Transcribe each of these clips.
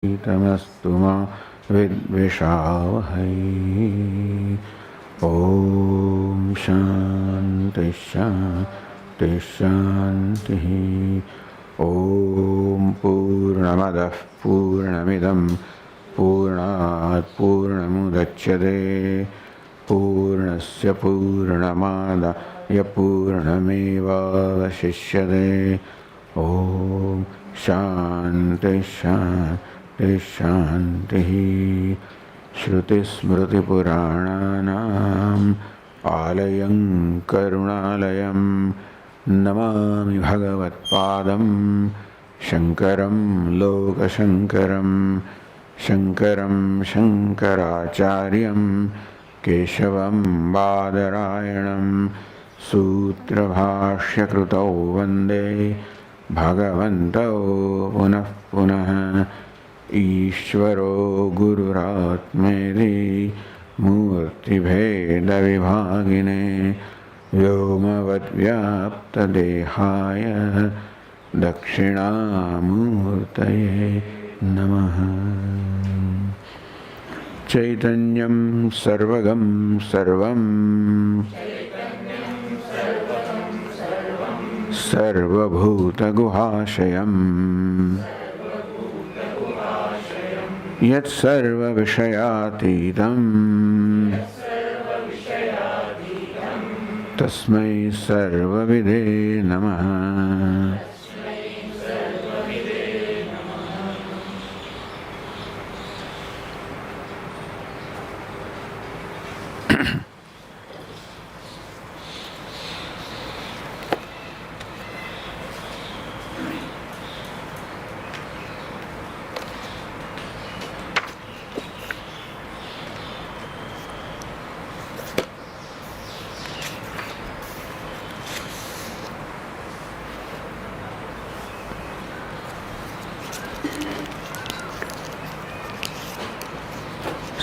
तमस्तु मा विद्विषावहै। ॐ शान्ति शान्ति शान्तिः। ॐ पूर्णमदः पूर्णमिदं पूर्णात् पूर्णमुदच्यते पूर्णस्य पूर्णमादाय पूर्णमेवावशिष्यते। ॐ शान्ति शान्ति शान्तिः। श्रुतिस्मृतिपुराणानाम् आलयं करुणालयं नमामि भगवत्पादं शङ्करं लोकशङ्करं शङ्करं शङ्कराचार्यं केशवं बादरायणं सूत्रभाष्यकृतौ वन्दे भगवन्तौ पुनः पुनः। ईश्वरो गुरुरात्मेति मूर्तिभेदविभागिने व्योमवद्व्याप्तदेहाय दक्षिणामूर्तये नमः। चैतन्यं सर्वगं सर्वं सर्वभूतगुहाशयं यत्सर्वविषयातीतं तस्मै सर्वविदे नमः।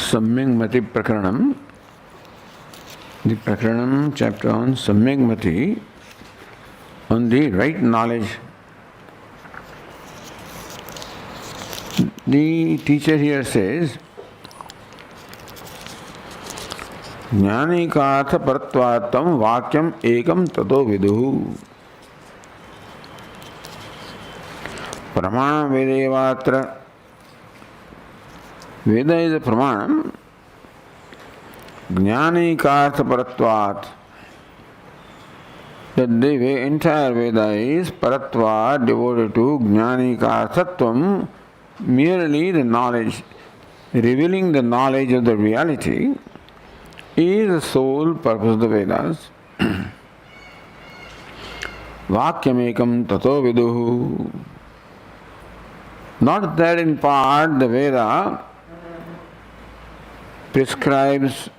Samyagmati Prakaranam, the Prakaranam chapter on Samyagmati, on the right knowledge. The teacher here says, Jnanikartha paratvatam vakyam ekam tato viduhu. Pramana vedevatra. Veda is a pramanam. Jnanikartha paratvat. That the entire Veda is paratvat, devoted to jnanikarthatvam, merely the knowledge, revealing the knowledge of the reality, is the sole purpose of the Vedas. Vakyamekam tato viduhu. Not that in part the Veda prescribes,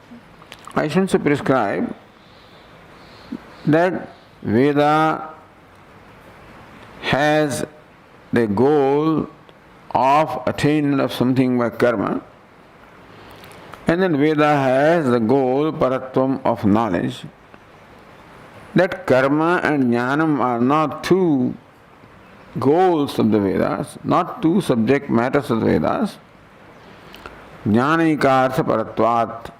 I shouldn't say prescribe, that Veda has the goal of attainment of something by karma, and then Veda has the goal, paratvam, of knowledge. That karma and jnanam are not two goals of the Vedas, not two subject matters of the Vedas. Jnanikartha paratvat.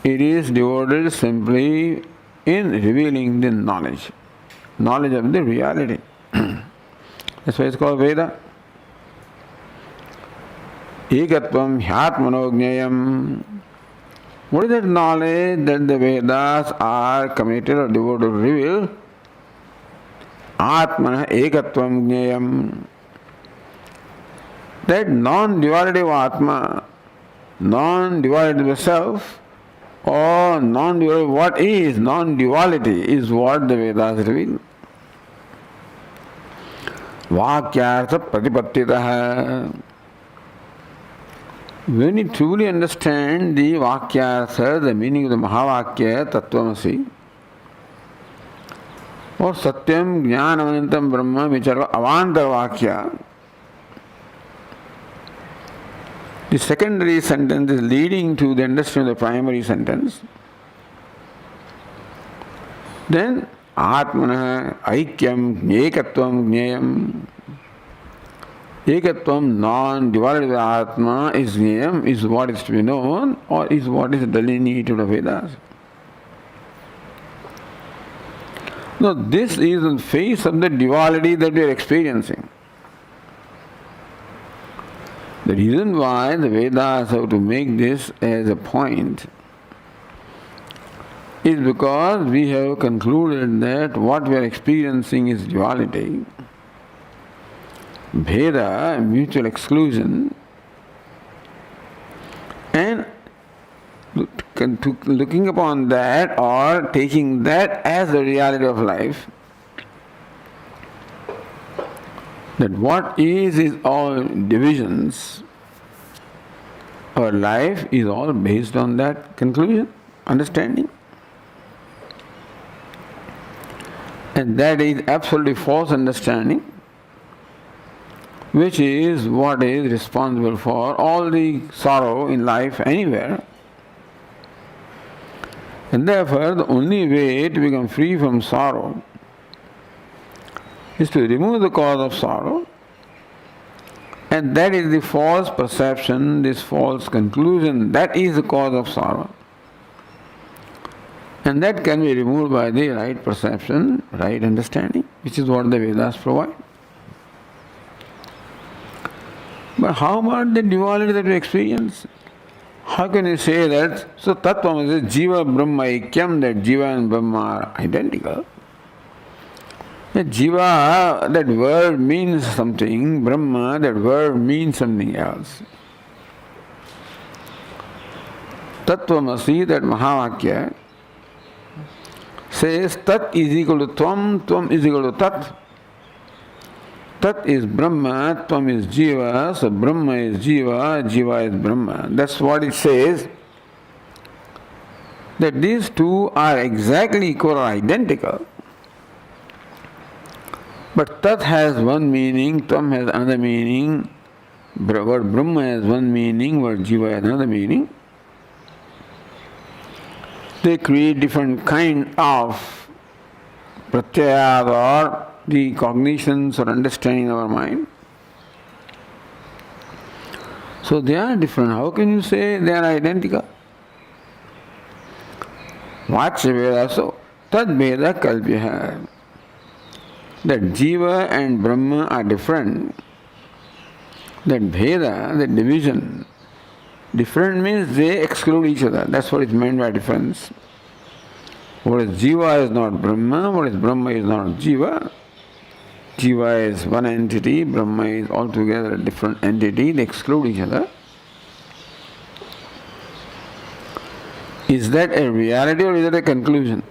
It is devoted simply in revealing the knowledge of the reality. That's why it's called Veda. Ekatvam hyatmano jnayam. What is that knowledge that the Vedas are committed or devoted to reveal? Atmana ekatvam jnayam. That non-duality of Atma, non-duality of the self, or non-duality, what is non-duality, is what the Vedas reveal. Vakyartha pratipattitaha. When you truly understand the Vakyartha, the meaning of the Mahavakya, Tattvamasi, or Satyam, Jnanam, Anantam, Brahma, which are Avanta Vakya, the secondary sentence is leading to the understanding of the primary sentence. Then Atmana Aikyam Ekatvam Jnayam. Ekatvam, non-divided Atma is Niyam, is what is to be known, or is what is delineated of Vedas. No, this is the face of the duality that we are experiencing. The reason why the Vedas have to make this as a point is because we have concluded that what we are experiencing is duality. Bheda, mutual exclusion, and looking upon that or taking that as the reality of life, that what is all divisions. Our life is all based on that conclusion, understanding. And that is absolutely false understanding, which is what is responsible for all the sorrow in life anywhere. And therefore, the only way to become free from sorrow is to remove the cause of sorrow, and that is the false perception, this false conclusion, that is the cause of sorrow. And that can be removed by the right perception, right understanding, which is what the Vedas provide. But how about the duality that we experience? How can you say that? So Tattvam is Jiva Brahma Ikyam, that Jiva and Brahma are identical. That Jiva, that word means something, Brahma, that word means something else. Tattvamasi, that Mahavakya, says Tat is equal to Tvam, Tvam is equal to Tat. Tat is Brahma, Tvam is Jiva, so Brahma is Jiva, Jiva is Brahma. That's what it says. That these two are exactly equal or identical. But Tat has one meaning, Tvam has another meaning, word Brahma has one meaning, word Jiva has another meaning. They create different kind of pratyayas or the cognitions or understanding of our mind. So they are different. How can you say they are identical? Vachya so tad bheda kalpya. That Jiva and Brahma are different. That bheda, that division, different means they exclude each other. That's what is meant by difference. What is Jiva is not Brahma, what is Brahma is not Jiva. Jiva is one entity, Brahma is altogether a different entity, they exclude each other. Is that a reality or is that a conclusion?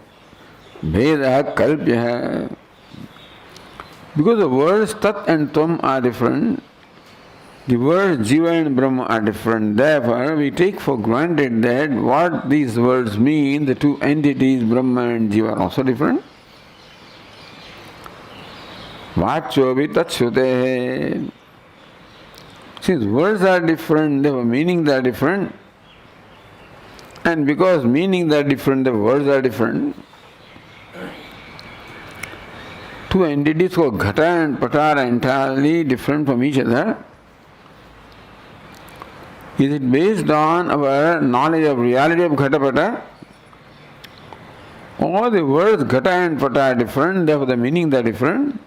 Bheda kalpya. Because the words Tat and Tvam are different, the words Jiva and Brahma are different. Therefore, we take for granted that what these words mean, the two entities, Brahma and Jiva, are also different. Vachyovi tatshute. Since words are different, their meanings are different. And because meanings are different, the words are different. Two entities called Ghata and Pata are entirely different from each other. Is it based on our knowledge of reality of Ghata Pata? All the words Ghata and Pata are different, therefore the meanings are different.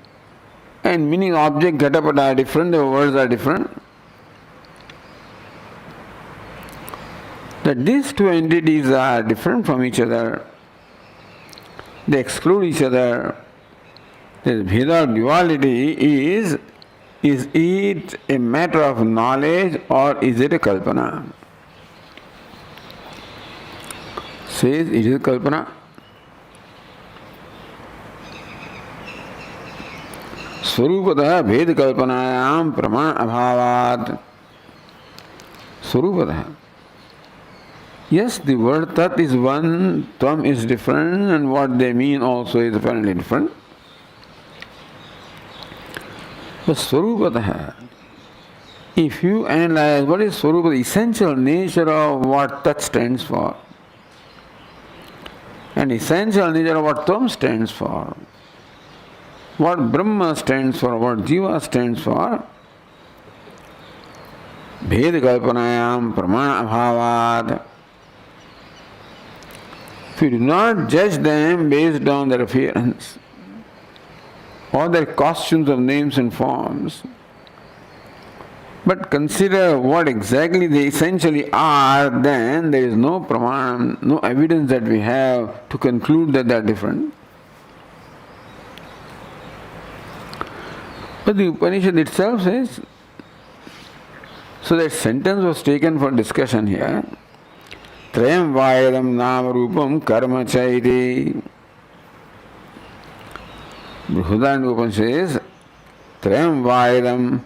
And meaning object Ghata Pata are different, the words are different. That these two entities are different from each other. They exclude each other. This Bheda duality is it a matter of knowledge or is it a kalpana? Says it is kalpana. Swarupatah Bhed kalpanayam praman abhavat. Swarupatah. Yes, the word Tat is one, Tvam is different, and what they mean also is apparently different. But Swarupatah, if you analyze what is Swarupa, the essential nature of what Tat stands for, and essential nature of what Tvam stands for, what Brahma stands for, what Jiva stands for, Bhed kalpanayam pramana abhavad. If you do not judge them based on their appearance or their costumes of names and forms, but consider what exactly they essentially are, then there is no pramanam, no evidence that we have to conclude that they are different. But the Upanishad itself says, so that sentence was taken for discussion here. Trayam vayadam nama rupam karma chaiti. Brihadaranyaka Upanishad says, Trayam vayadam.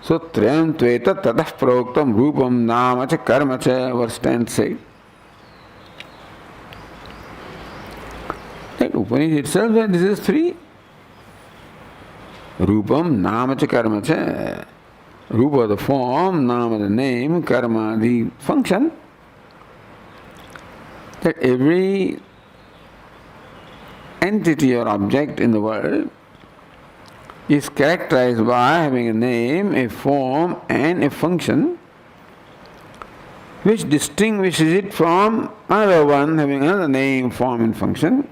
So Trayam tveta tatah proktam rupam nama cha karma cha, verse 10 said. That Upanishad itself said this is three. Rupam nama cha karma cha. Rupa the form, nama the name, karma the function. That every entity or object in the world is characterized by having a name, a form and a function which distinguishes it from another one having another name, form and function.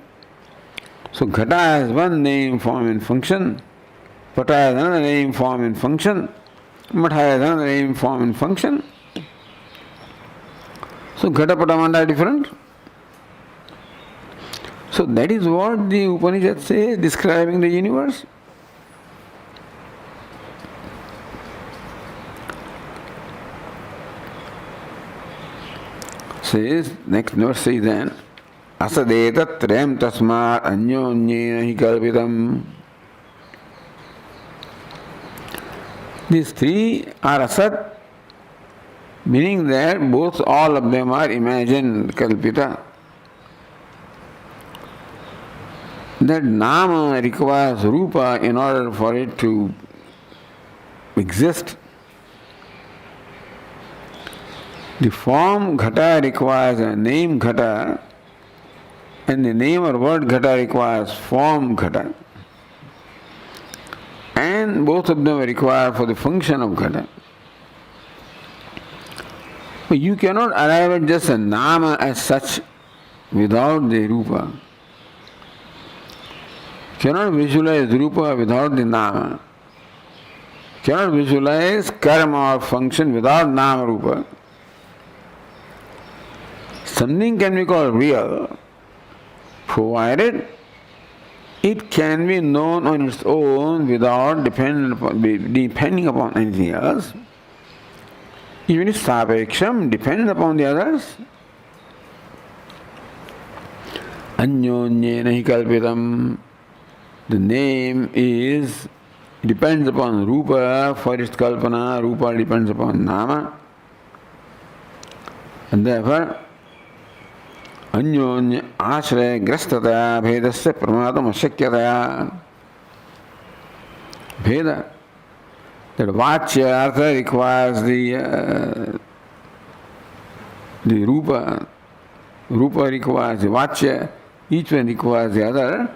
So Ghata has one name, form and function, Pata has another name, form and function, Mata has another name, form and function. So Ghata, Pata, Manda are different. So that is what the Upanishad says describing the universe. Says, next verse says then, Asadeta trem tasmat anyonyena hi kalpitam. These three are asat, meaning that both, all of them are imagined, kalpita. That nama requires rupa in order for it to exist. The form ghata requires a name ghata, and the name or word ghata requires form ghata. And both of them are required for the function of ghata. But you cannot arrive at just a nama as such without the rupa. Cannot visualize rupa without the nama. Cannot visualize karma or function without nama rupa. Something can be called real, provided it can be known on its own without depending upon anything else. Even if sapeksham depends upon the others. Anyonyena hi kalpitam. The name depends upon rupa for its kalpana, rupa depends upon nama. And therefore, Anyonya ashraya grastata bhedasya pramadam ashakyataya. Bheda. That vachya artha requires the rupa. Rupa requires the vachya. Each one requires the other.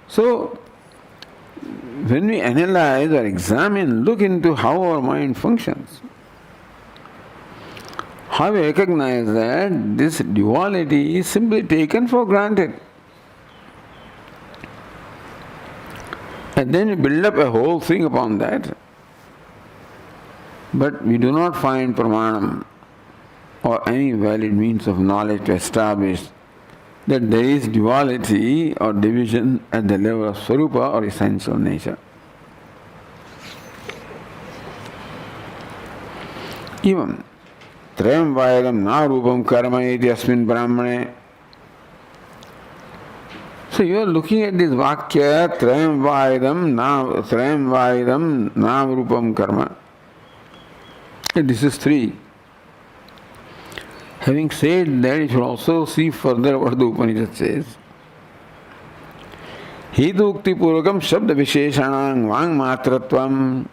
So, when we analyze or examine, look into how our mind functions, how we recognize that this duality is simply taken for granted. And then we build up a whole thing upon that. But we do not find pramanam or any valid means of knowledge to establish that there is duality or division at the level of swarupa or essential nature. Even Trayam vayadam na rupam karma iti asmin brahmane. So you are looking at this vakya, Trayam vayadam na rupam karma. And this is three. Having said that, you should also see further what the Upanishad says. Hedukti purvakam shabda visheshanang vang matratvam.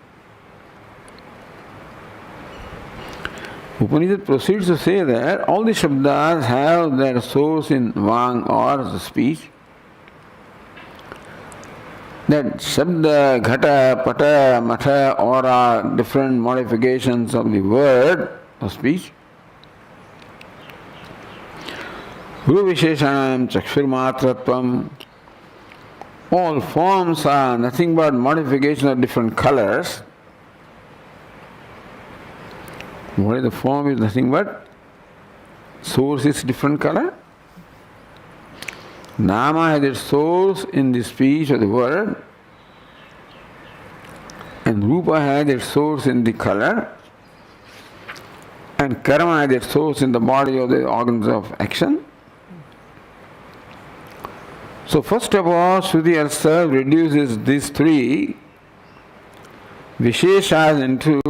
Upanishad proceeds to say that all the shabdas have their source in vang or the speech. That Shabda, Ghata, Pata, Matha, or are different modifications of the word of speech. Guru Visheshanam Chakshurmatratvam. All forms are nothing but modification of different colors. What is the form is nothing but source is different color. Nama has its source in the speech of the word, and Rupa has its source in the color, and Karma has its source in the body of the organs of action. So first of all, Shruti herself reduces these three Visheshas into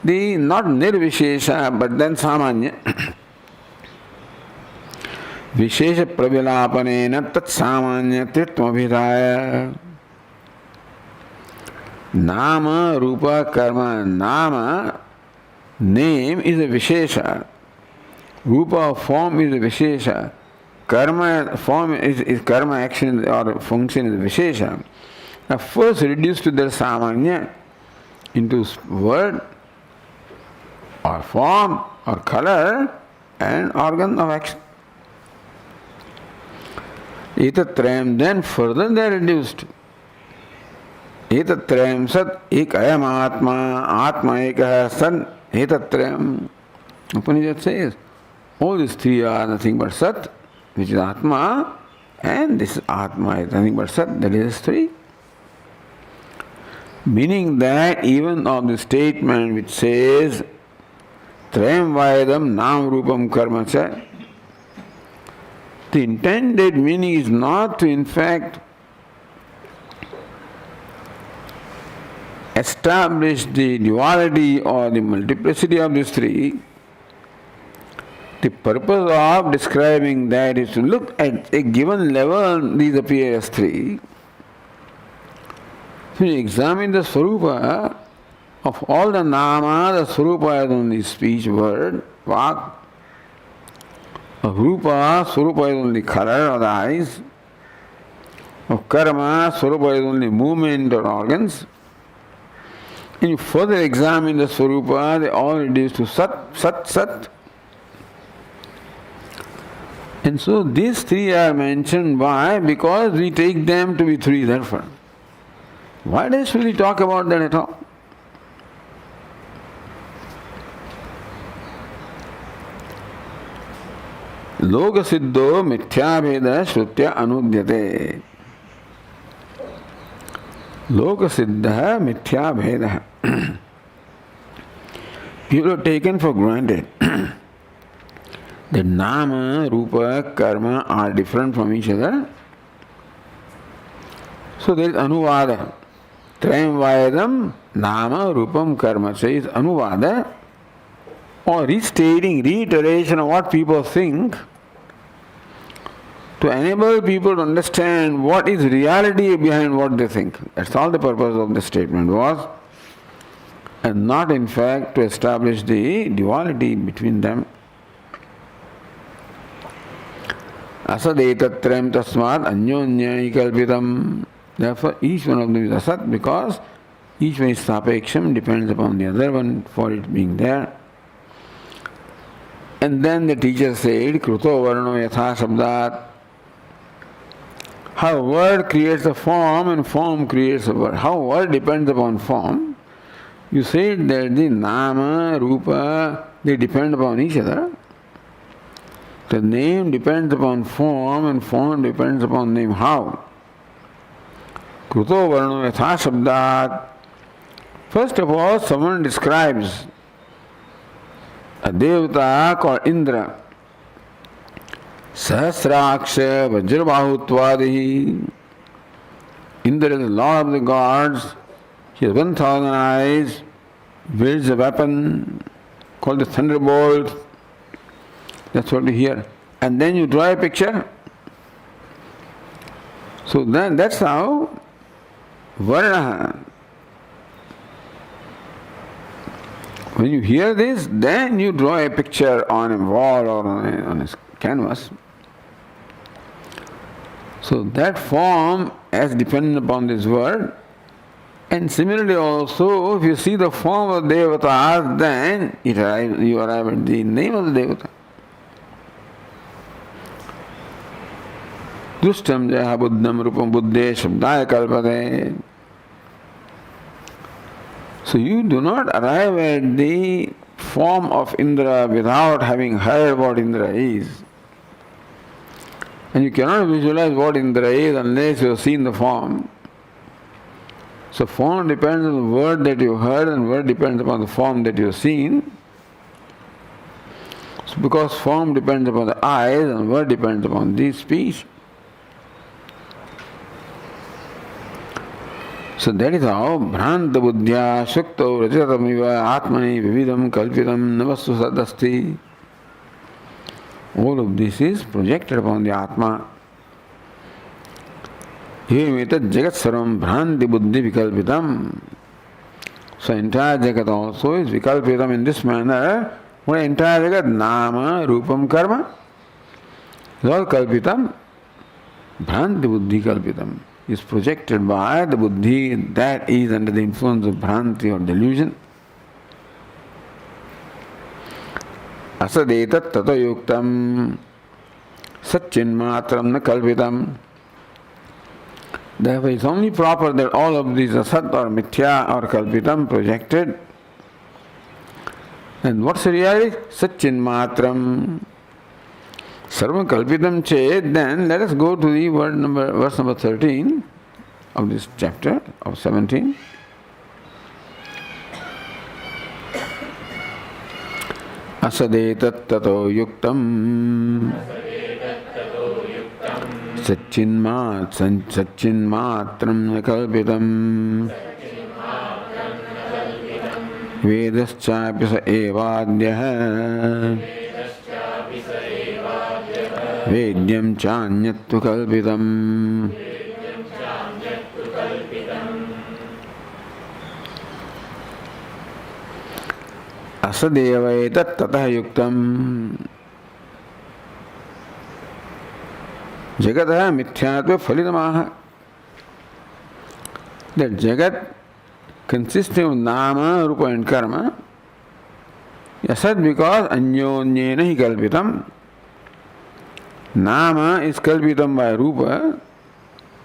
the not Nirvishesha but then Samanya. Vishesha Pravilapanena Tat Samanya Tritmabhidaya. Nama, Rupa, Karma. Nama, name is a Vishesha. Rupa, form is a Vishesha. Karma, form is karma action or function is Vishesha. Now first reduced to their Samanya into word or form or color and organ of action. Etatrayam, then further they are reduced. Etatrayam sat ek ayam atma, atma ekah sat etatrayam. Upanishad says, all these three are nothing but sat, which is atma, and this atma is nothing but sat, that is three. Meaning that even of the statement which says, Trayam Vaidam Nam Rupam Karma Cha, the intended meaning is not to in fact establish the duality or the multiplicity of these three. The purpose of describing that is to look at a given level, these appear as three. When you examine the Swarupa of all the Nama, the Swarupa is only speech, word, vak. Of Rupa, Swarupa is only color or the eyes. Of Karma, Swarupa is only movement or organs. And you further examine the Swarupa, they all reduce to Sat, Sat, Sat. And so these three are mentioned. Why? Because we take them to be three, therefore. Why does Shruti talk about that at all? Loka siddho mithya bheda shrutya anudyate. Loka siddha mithya bheda. People are taken for granted that Nama, Rupa, Karma are different from each other. So there is Anuvada. Trayam Vaidam, Nama, Rupam, Karma says Anuvada, or restating, reiteration of what people think to enable people to understand what is reality behind what they think. That's all the purpose of the statement was, and not in fact to establish the duality between them. Asadetatram tasmat anyonya kalpitam. Therefore, each one of them is asat because each one is sapeksham, depends upon the other one for it being there. And then the teacher said, Kruto varno yatha sabdat. How word creates a form and form creates a word. How word depends upon form. You said that the Nama, Rupa, they depend upon each other. The name depends upon form and form depends upon name. How? Kruto varno yatha sabdat. First of all, someone describes a devata called Indra. Sahasraksha Vajrabahutwadihi. Indra is the lord of the gods. He has 1,000 eyes, wields a weapon called the thunderbolt. That's what we hear. And then you draw a picture. So then that's how Varna. When you hear this, then you draw a picture on a wall or on a canvas. So that form as dependent upon this word. And similarly also, if you see the form of devatas, then you arrive at the name of the devata. Dustam jaha buddham rupam buddhe shabdaya kalpate. So you do not arrive at the form of Indra without having heard what Indra is. And you cannot visualize what Indra is unless you have seen the form. So form depends on the word that you heard, and word depends upon the form that you have seen. So because form depends upon the eyes and word depends upon the speech. So that is how Bhranta Buddhya Shukto Rajatamaiva Atmani Vividam Kalpitam Navastu Sadasti. All of this is projected upon the Atma. Evametat Jagat Sarvam Bhranti Buddhi Vikalpitam. So entire Jagat also is Vikalpitam in this manner. What entire Jagat? Nama, Rupam, Karma. Is all Kalpitam. Bhranti Buddhi Kalpitam is projected by the Buddhi that is under the influence of Bhranti or delusion. Asadetat tato yuktam satchinmatram na kalpitam. Therefore, it's only proper that all of these asat or mithya or kalpitam projected. And what's the reality? Satchinmatram. Sarvam kalpitam ched. Then let us go to the verse number 13 of this chapter of 17. Asadetat tato yuktam Satchinmatram kalpitam Vedaschapisa evadyah Vedyam chanyattu kalpitam. Asadevaitat tatah yuktam Jagatah mithyatva phalitamaha. That Jagat consisting of Nama, Rupa and Karma. Asad because anyonyena hi kalpitam. Nama is kalpitam by Rupa.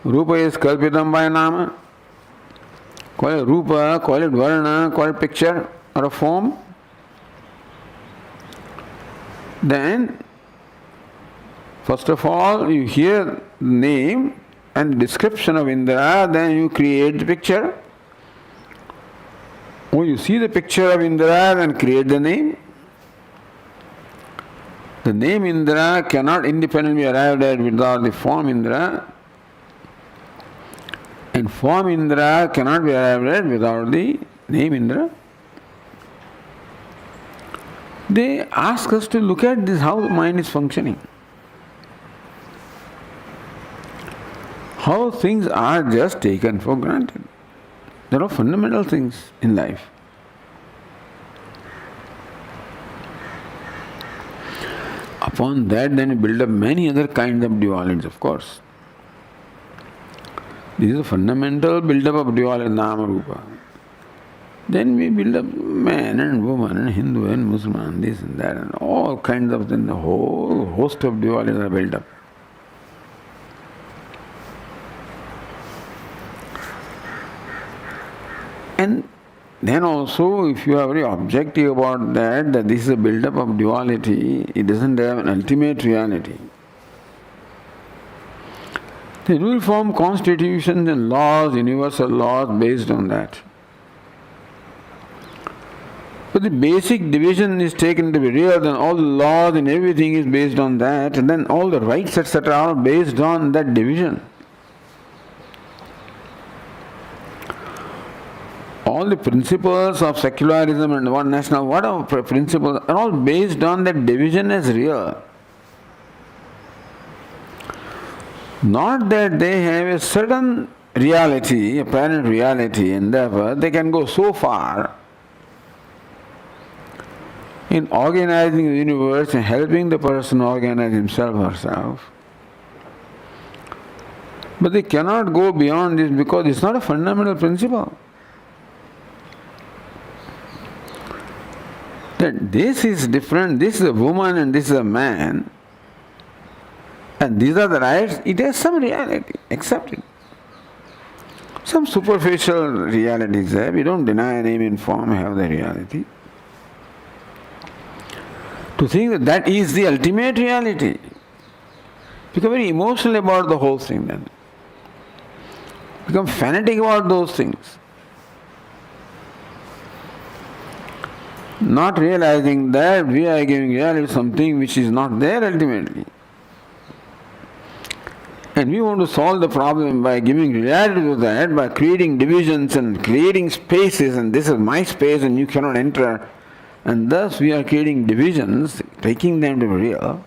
Rupa is kalpitam by Nama. Call it Rupa, call it Varna, call it picture or a form. Then, first of all, you hear the name and description of Indra, then you create the picture. Or you see the picture of Indra and create the name. The name Indra cannot independently be arrived at without the form Indra. And form Indra cannot be arrived at without the name Indra. They ask us to look at this, how the mind is functioning. How things are just taken for granted. There are fundamental things in life. Upon that, then you build up many other kinds of dualities, of course. This is a fundamental build-up of duality, Nama Rupa. Then we build up man and woman and Hindu and Muslim, this and that, and all kinds of things. The whole host of dualities are built up. And then also, if you are very objective about that this is a build-up of duality, it doesn't have an ultimate reality. Then you will form constitutions and laws, universal laws based on that. But the basic division is taken to be real, then all the laws and everything is based on that, and then all the rights, etc., are based on that division. All the principles of secularism and one national, whatever principles, are all based on that division as real. Not that they have a certain reality, apparent reality, and therefore they can go so far in organizing the universe and helping the person organize himself or herself, But they cannot go beyond this because it's not a fundamental principle. That this is different, this is a woman and this is a man, and these are the rights, it has some reality, accept it. Some superficial realities there, we don't deny name and form have the reality. To think that that is the ultimate reality, become very emotional about the whole thing then. Become fanatic about those things. Not realizing that we are giving reality to something which is not there ultimately. And we want to solve the problem by giving reality to that, by creating divisions and creating spaces, and this is my space and you cannot enter. And thus we are creating divisions, taking them to be real.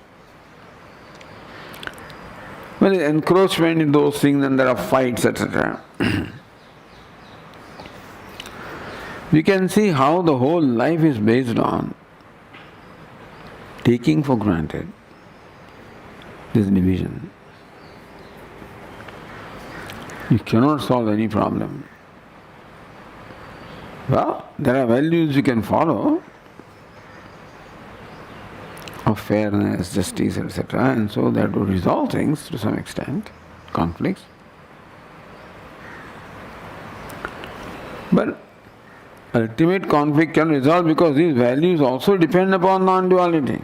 When there is encroachment in those things, then there are fights, etc. We can see how the whole life is based on taking for granted this division. You cannot solve any problem. Well, there are values you can follow of fairness, justice, etc. And so that would resolve things to some extent, conflicts. But ultimate conflict can resolve because these values also depend upon non-duality.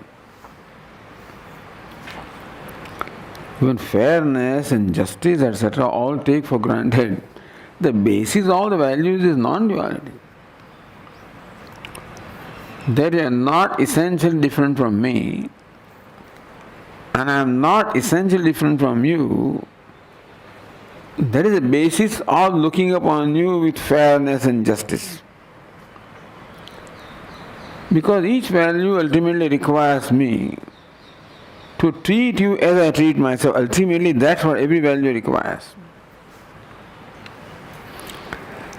Even fairness and justice, etc., all take for granted. The basis of all the values is non-duality. That you are not essentially different from me, and I am not essentially different from you. That is the basis of looking upon you with fairness and justice. Because each value ultimately requires me to treat you as I treat myself. Ultimately, that's what every value requires.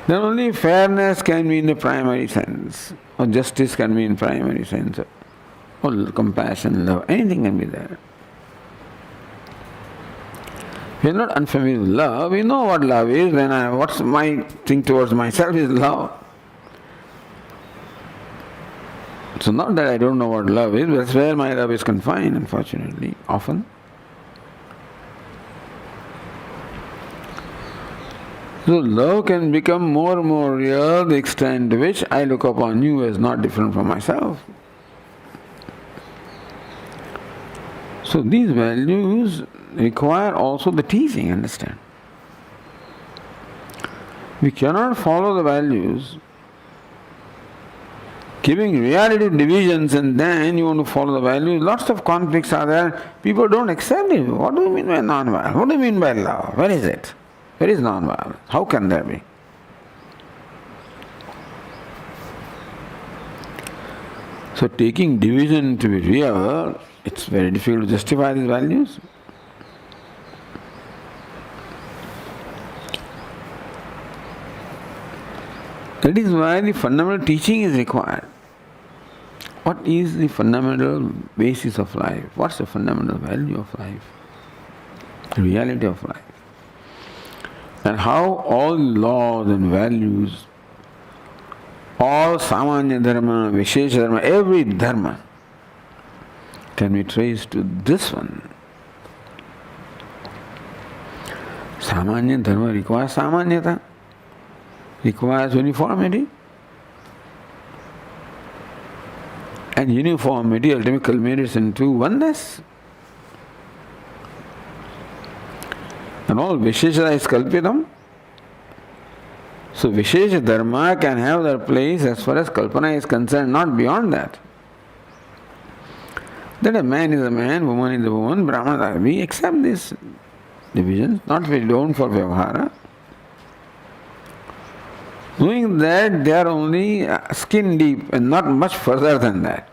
Then only fairness can be in the primary sense, or justice can be in primary sense, or compassion, love, anything can be there. We are not unfamiliar with love. We know what love is. What's my thing towards myself is love. So not that I don't know what love is, but that's where my love is confined, unfortunately, often. So love can become more and more real the extent to which I look upon you as not different from myself. So these values require also the teaching, understand? We cannot follow the values giving reality to divisions and then you want to follow the values. Lots of conflicts are there. People don't accept it. What do you mean by non-violence? What do you mean by love? Where is it? Where is non-violence? How can there be? So taking division to be real, it's very difficult to justify these values. That is why the fundamental teaching is required. What is the fundamental basis of life? What's the fundamental value of life? The reality of life. And how all laws and values, all samanya dharma, vishesha dharma, every dharma can be traced to this one. Samanya dharma requires samanyata, requires uniformity. And uniformity ultimately culminates into oneness. And all Vishesha is Kalpitam. So Vishesha Dharma can have their place as far as Kalpana is concerned, not beyond that. That a man is a man, woman is a woman, Brahmana. We accept this division, not we don't for Vyavahara. Knowing that they are only skin deep and not much further than that.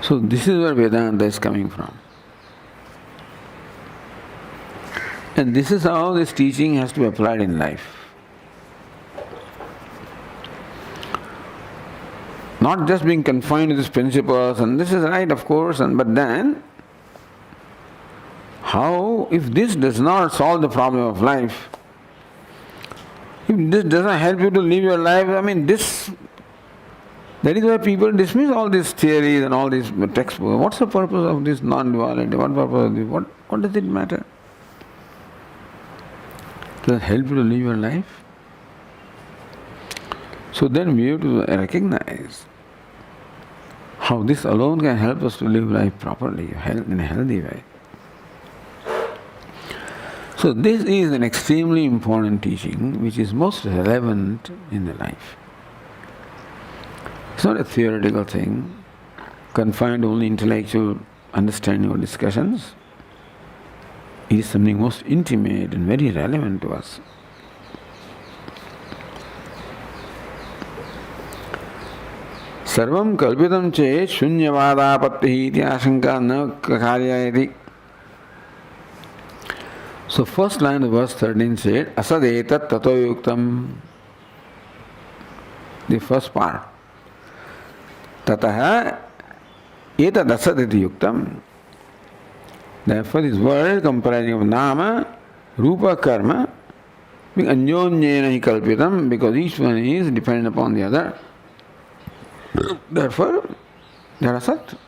So this is where Vedanta is coming from. And this is how this teaching has to be applied in life. Not just being confined to these principles, and this is right, of course, but then, how, if this does not solve the problem of life, if this doesn't help you to live your life, that is why people dismiss all these theories and all these textbooks. What's the purpose of this non-duality? What purpose of this? What does it matter? Does it help you to live your life? So then we have to recognize how this alone can help us to live life properly, in a healthy way. So this is an extremely important teaching which is most relevant in the life. It's not a theoretical thing, confined to only intellectual understanding or discussions. It is something most intimate and very relevant to us. Sarvam kalpitam chet shunyavadapattihi iti asanka na karyayati. So first line of verse 13 said, asadetat tato yuktam. The first part. Tataha etad asadati yuktam. Therefore this world comprising of nama, rupa, karma, being anyonyena hi kalpitam, because each one is dependent upon the other. Therefore, they are asat.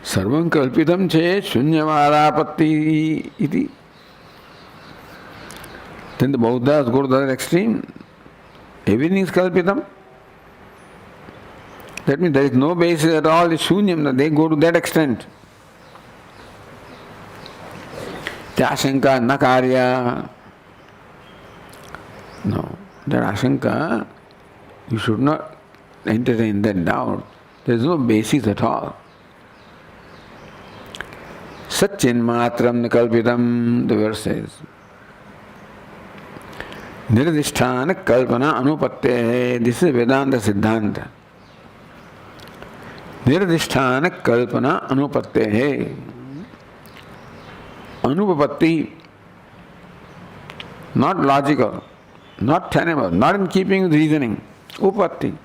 Sarvam kalpitam chet shunyavadapatti iti. Then the Buddhas go to the other extreme. Everything is kalpitam. That means there is no basis at all, it's shunyam. They go to that extent. Tyashanka na karya. No. That asanka, you should not entertain that doubt. There is no basis at all. Satchin matram nakalpitam, the verse says. Nirdishthana kalpana anupatte. This is Vedanta Siddhanta. Nirdishthana kalpana anupatte. Anupapatti, not logical, not tenable, not in keeping with reasoning. Upatti.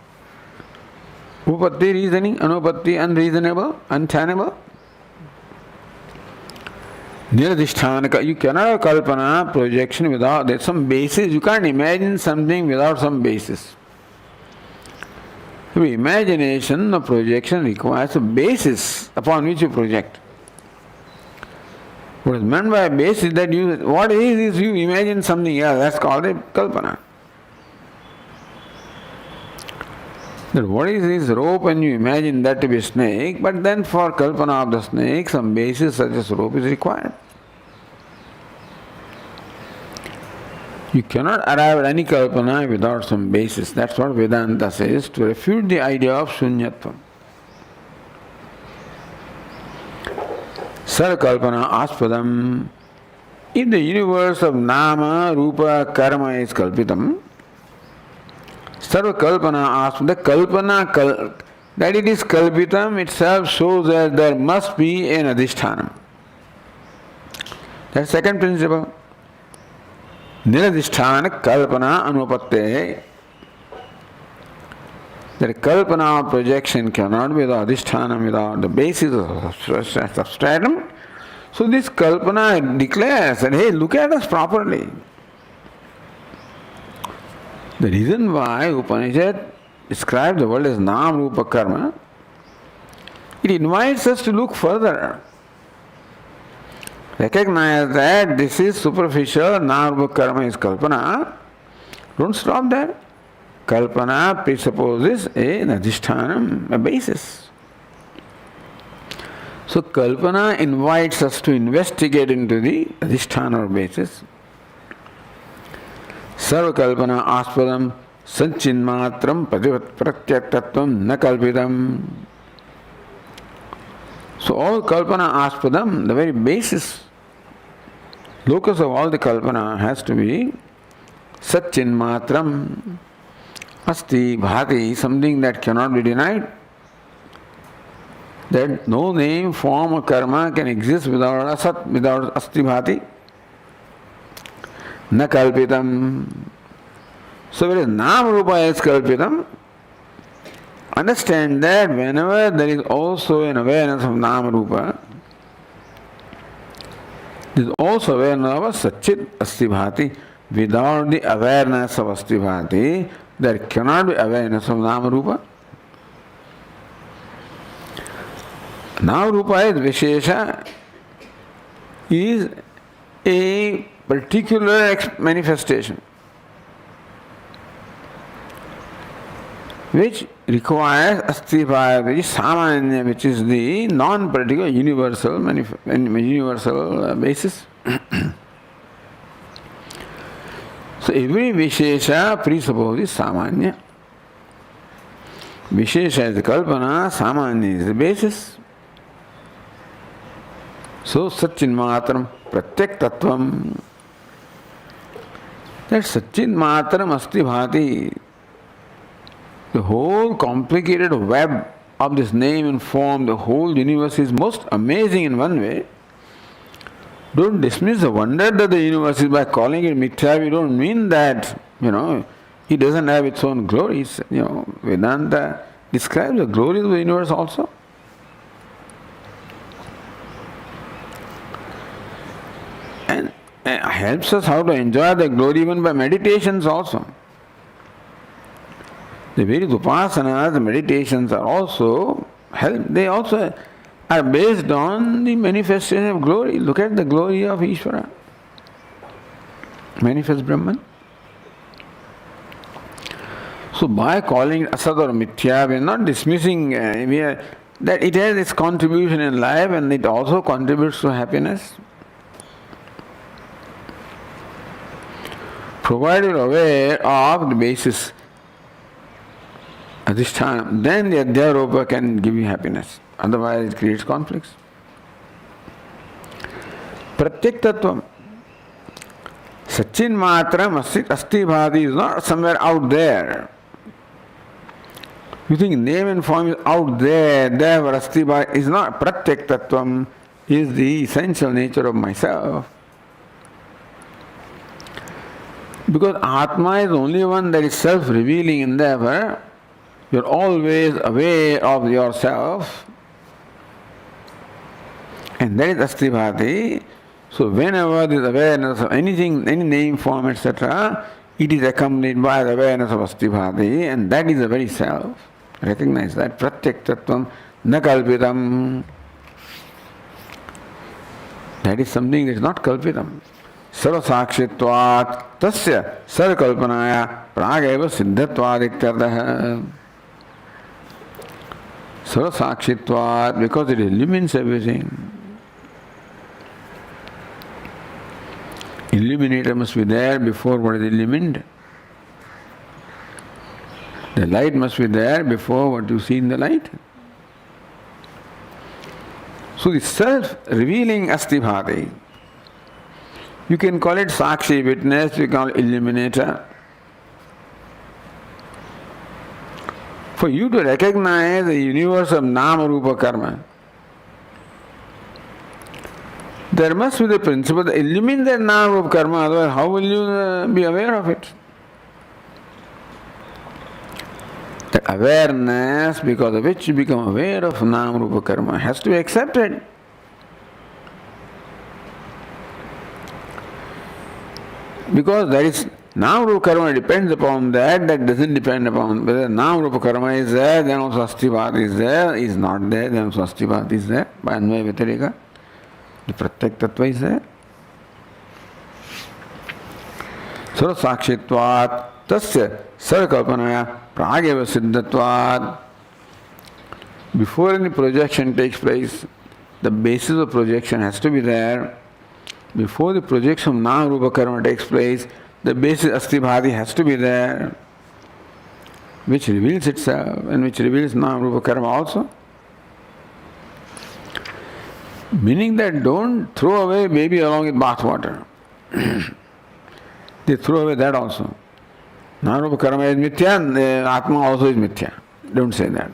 Upatti reasoning, anupatti unreasonable, untenable. Niradhisthana, you cannot have kalpana, projection without there's some basis. You can't imagine something without some basis. So imagination or projection requires a basis upon which you project. What is meant by a basis is that what is you imagine something else, that's called a kalpana. That what is this rope and you imagine that to be a snake, but then for kalpana of the snake, some basis such as rope is required. You cannot arrive at any kalpana without some basis. That's what Vedanta says to refute the idea of shunyatvam. Sarkalpana aspadam. If the universe of nama, rupa, karma is kalpitam, sarva kalpana aspadam, the kalpana that it is kalpitam itself shows that there must be an adhisthana. That's the second principle. Niradhisthana kalpana anupatte. That kalpana projection cannot be without adhisthana, without the basis of substratum. So this kalpana declares that, hey, look at us properly. The reason why Upanishad describes the world as Nam, Rupa, Karma, it invites us to look further. Recognize that this is superficial, Nam, Rupa, Karma is Kalpana. Don't stop there. Kalpana presupposes an adhisthana, a basis. So Kalpana invites us to investigate into the adhisthana or basis. Sarva kalpana aspadam sanchinmatram pratyaktatvam na kalpitam. So all kalpana aspadam, the very basis, locus of all the kalpana has to be satchinmatram. Asti, bhati, something that cannot be denied. That no name, form or karma can exist without asat, without asti bhati. Na kalpitam. So whereas Nama Rupa is Kalpitam, understand that whenever there is also an awareness of Nama Rupa, there is also awareness of Satchit Asti Bhati. Without the awareness of Asti Bhati, there cannot be awareness of Nama Rupa. Nama Rupa is Vishesha, is a particular manifestation which requires Asti Bhati, Samanya, which is the non-particular universal basis. So every Vishesha presupposes Samanya. Vishesha is the Kalpana, Samanya is the basis. So Satchinmatram Pratyak Tattvam. That Satchinmatram Asti Bhati, the whole complicated web of this name and form, the whole universe is most amazing in one way. Don't dismiss the wonder that the universe is by calling it mithya. We don't mean that, it doesn't have its own glories. Vedanta describes the glories of the universe also. And helps us how to enjoy the glory even by meditations also. The various upasanas, the meditations are also they also are based on the manifestation of glory. Look at the glory of Ishvara, manifest Brahman. So by calling it asat or mithya, we are not dismissing that it has its contribution in life and it also contributes to happiness. Provided aware of the basis at this time, then the Adhyaropa can give you happiness. Otherwise it creates conflicts. Pratyak Tattvam. Satchin Matram Asti Bhati is not somewhere out there. You think name and form is out there, where Asti Bhati is not. Pratyak Tattvam is the essential nature of myself. Because Atma is the only one that is self-revealing endeavor. You are always aware of yourself. And that is Asti Bhati. So whenever there is awareness of anything, any name, form, etc., it is accompanied by the awareness of Asti Bhati, and that is the very self. Recognize that. Pratyak Tattvam na kalpitam. That is something that is not kalpitam. Sarasakshitvat tasya sarkalpanaya prageva siddhatvad ityartha. Sarasakshitvat, because it illumines everything. Illuminator must be there before what is illumined. The light must be there before what you see in the light. So the self-revealing Asti Bhati, you can call it Sakshi, witness, you can call it illuminator. For you to recognize the universe of Nama Rupa Karma, there must be the principle that illumines that Nama Rupa Karma, otherwise how will you be aware of it? The awareness because of which you become aware of Nama Rupa Karma has to be accepted. Because there is Nama Rupa Karma depends upon that doesn't depend upon whether Nama Rupa Karma is there, then also Asti Bhati is there, is not there, then also Asti Bhati is there, by Anvaya Vyatireka. The Pratyak Tattva is there. Sura Sakshitvat Tasya Sarkalpanaya Prageva Siddhatvat. Before any projection takes place, the basis of projection has to be there. Before the projection of Nama Rupa Karma takes place, the basis Asti Bhati has to be there, which reveals itself and which reveals Nama Rupa Karma also. Meaning that don't throw away baby along with bathwater. They throw away that also. Nama Rupa Karma is mithya, and Atma also is mithya. Don't say that.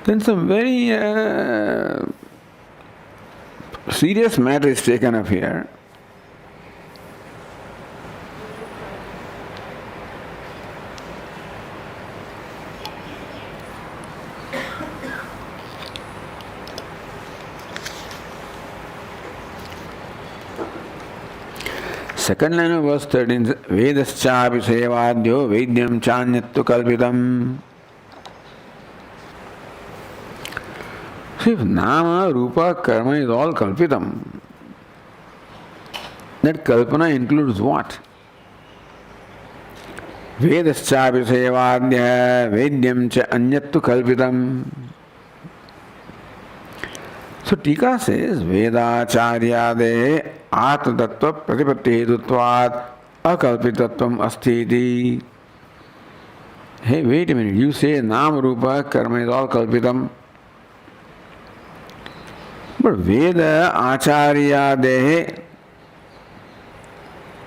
Then some very serious matter is taken up here. second line of verse 13 says, Vedaschapi sevadyo vedyam chanyattu kalpitam. So if nama, rupa, karma is all kalpitam, that kalpana includes what? Vedaschapi sevadya vedyam cha anyattu kalpitam. So Tika says, Vedacharyade atmatattva pratipatti hetutvat akalpitatvam astiti. Hey, wait a minute, you say Nam Rupa Karma is all kalpitam. But Veda Acharyade,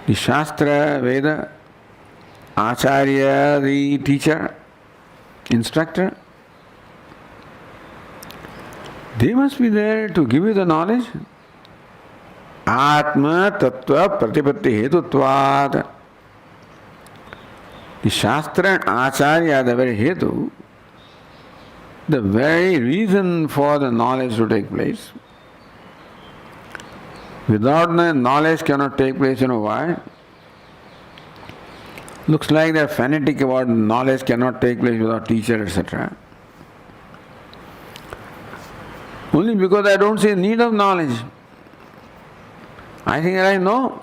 the Shastra, Veda, Acharya, the teacher, instructor, they must be there to give you the knowledge. Atma tattva pratipatti hetutvat. The Shastra and Acharya, the very hetu, the very reason for the knowledge to take place. Without the knowledge cannot take place, you know why? Looks like they are fanatic about knowledge cannot take place without teacher, etc. Only because I don't see need of knowledge. I think that I know.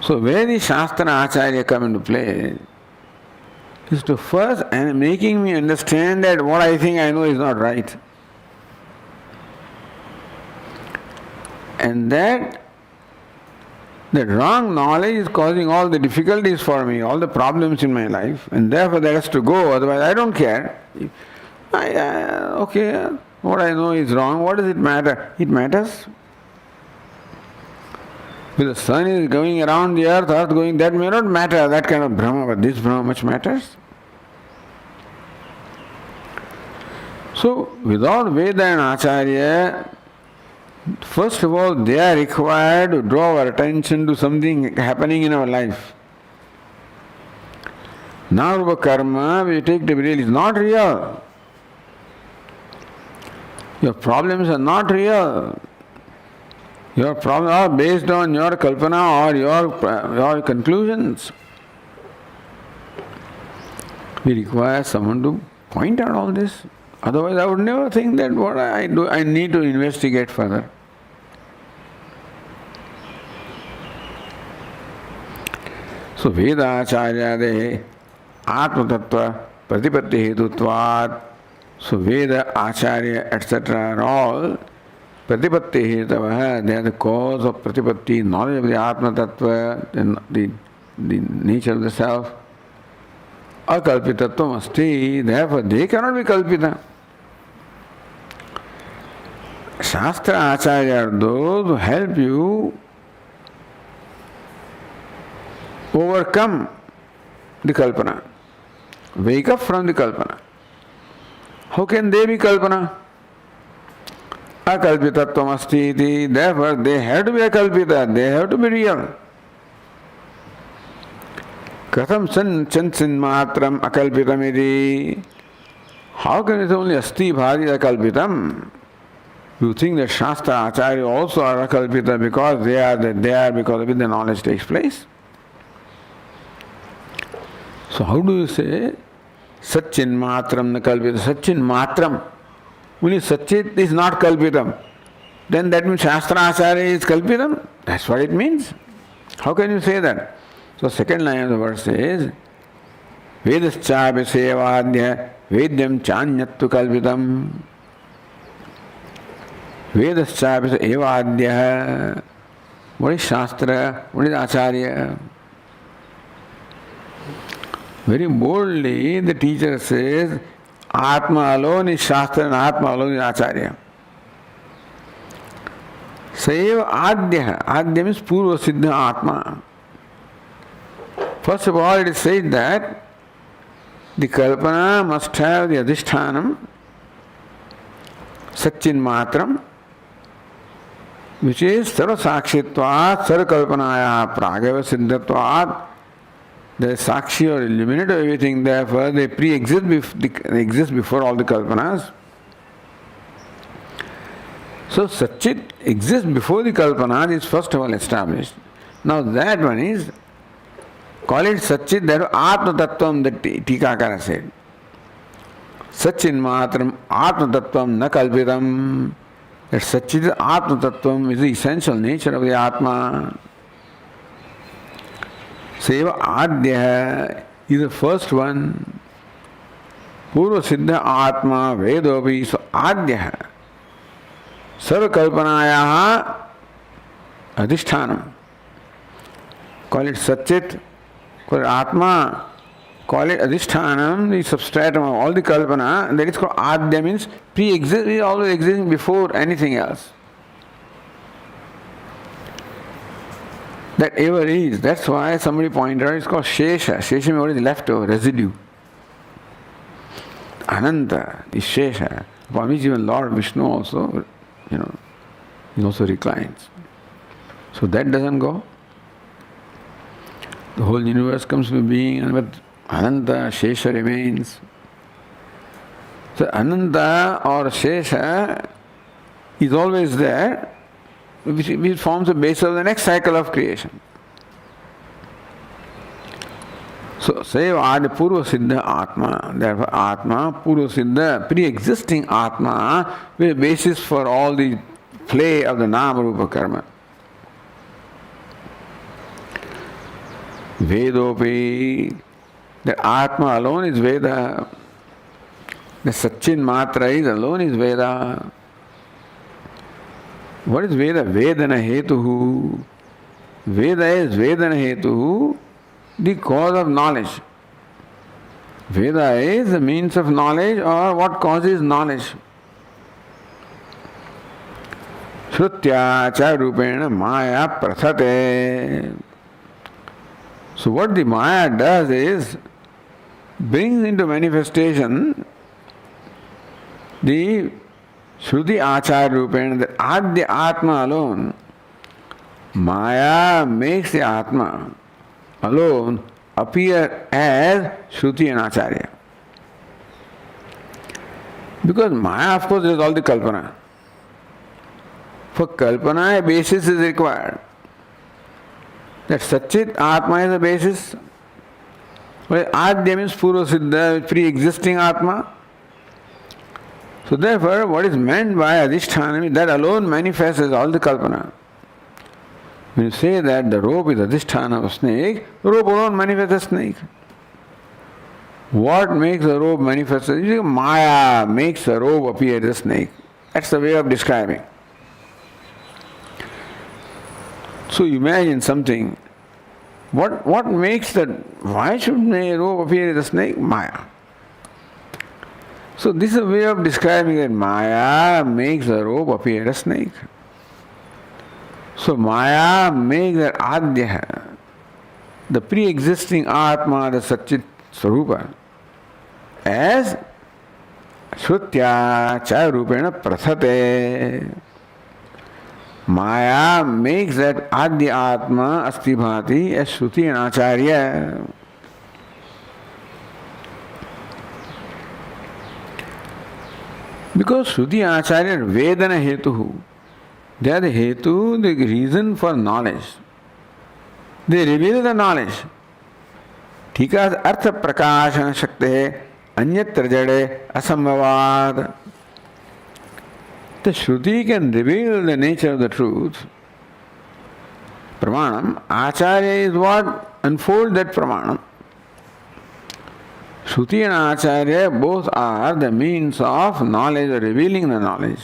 So where the Shastra Acharya come into play is to first and making me understand that what I think I know is not right. And that the wrong knowledge is causing all the difficulties for me, all the problems in my life, and therefore that has to go, otherwise I don't care. Okay, what I know is wrong, what does it matter? It matters. If the sun is going around the earth going, that may not matter, that kind of Brahma, but this Brahma much matters. So, without Veda and Acharya, first of all, they are required to draw our attention to something happening in our life. Now, karma, we take to be real, is not real. Your problems are not real. Your problems are based on your kalpana or your conclusions. We require someone to point out all this. Otherwise, I would never think that what I do, I need to investigate further. So, Veda Acharya de Atma Tattva Pratipatti Hetutvat. So, Veda Acharya etc. are all Pratipatti Hetavaha, they are the cause of Pratipatti, knowledge of the Atma Tattva, the nature of the self. Akalpitatvam asti, therefore they cannot be kalpita. Shastra Acharya are those who help you overcome the kalpana, wake up from the kalpana. How can they be kalpana? Akalpitatvam asti iti, therefore they have to be akalpita, they have to be real. Katham chansin matram akalpitam iti. How can it only asti bhari akalpitam? You think that Shastra Acharya also are akalpita because they are because of it the knowledge takes place? So how do you say Satchin matram na kalpita? Satchin matram. Only Satchit is not kalpitam. Then that means Shastra Acharya is kalpitam? That's what it means. How can you say that? So second line of the verse says, Vedaschapi sevadya vedyam chanyattu kalpitam. Vedaschapi sevadya. What is Shastra? What is Acharya? Very boldly the teacher says, Atma alone is Shastra and Atma alone is Acharya. Saiva Adya. Adya means Purva Siddha Atma. First of all, it is said that the kalpana must have the adhishthanam, Satchin Matram, which is Sarasakshitvat, Sarakalpanaya Pragava Siddhatvat. They are Sakshi or illuminate of everything, therefore they exist before all the kalpanas. So Satchit exists before the Kalpana is first of all established. Now that one is, call it Satchit, that Atma Tattvam that Tikakara said. Satchin Matram Atma Tattvam na Kalpitam. That Satchit Atma Tattvam is the essential nature of the Atma. Seva Adya is the first one. Purva Siddha Atma Vedopi. So Adya Sarva Kalpanayaha Adhishthanam. Call it Satchit, call it Atma, call it Adhishthanam, the substratum of all the Kalpana, and that is called Adya, means pre-existing, always existing before anything else. That ever is. That's why somebody pointed out it's called Shesha. Shesha means what is left over, residue. Ananta is Shesha. For which even Lord Vishnu also, he also reclines. So that doesn't go. The whole universe comes to being, but Ananta, Shesha remains. So Ananta or Shesha is always there, which forms the basis of the next cycle of creation. So, Seva Adi Purva Siddha Atma, therefore Atma, Purva Siddha, pre-existing Atma, will be the basis for all the play of the Nama Rupa Karma. Vedopi, the Atma alone is Veda. The Satchin Matra is alone is Veda. What is Veda? Vedana Hetuhu. Veda is Vedana Hetuhu, the cause of knowledge. Veda is the means of knowledge or what causes knowledge. Shrutya cha rupena maya prathate. So what the Maya does is brings into manifestation the Shruti Achar Rupena, the Adya Atma alone. Maya makes the Atma alone appear as Shruti and Acharya. Because Maya, of course, is all the Kalpana. For Kalpana, a basis is required. That Satchit Atma is the basis. Well, Adya means Purva Siddha, pre-existing Atma. So therefore, what is meant by Adhisthana, that alone manifests as all the Kalpana. When you say that the rope is Adhisthana of a snake, the rope alone manifests as snake. What makes the rope manifest? Maya makes the rope appear as a snake. That's the way of describing. So imagine something. What makes that? Why should a rope appear as a snake? Maya. So this is a way of describing that Maya makes the rope appear as a snake. So Maya makes that Adya, the pre-existing Atma, the Satchit Swarupa, as Shrutya cha rupena prathate. Maya makes that Adya Atma Asti Bhati as Shruti and Acharya. Because Shruti and Acharya are Vedana Hetuhu. They are the Hetu, the reason for knowledge. They reveal the knowledge. Tika's Artha Prakashana Shakti Anyatra Jade Asambhavad. The Shruti can reveal the nature of the truth. Pramanam, Acharya is what unfolds that Pramanam. Shruti and Acharya both are the means of knowledge or revealing the knowledge.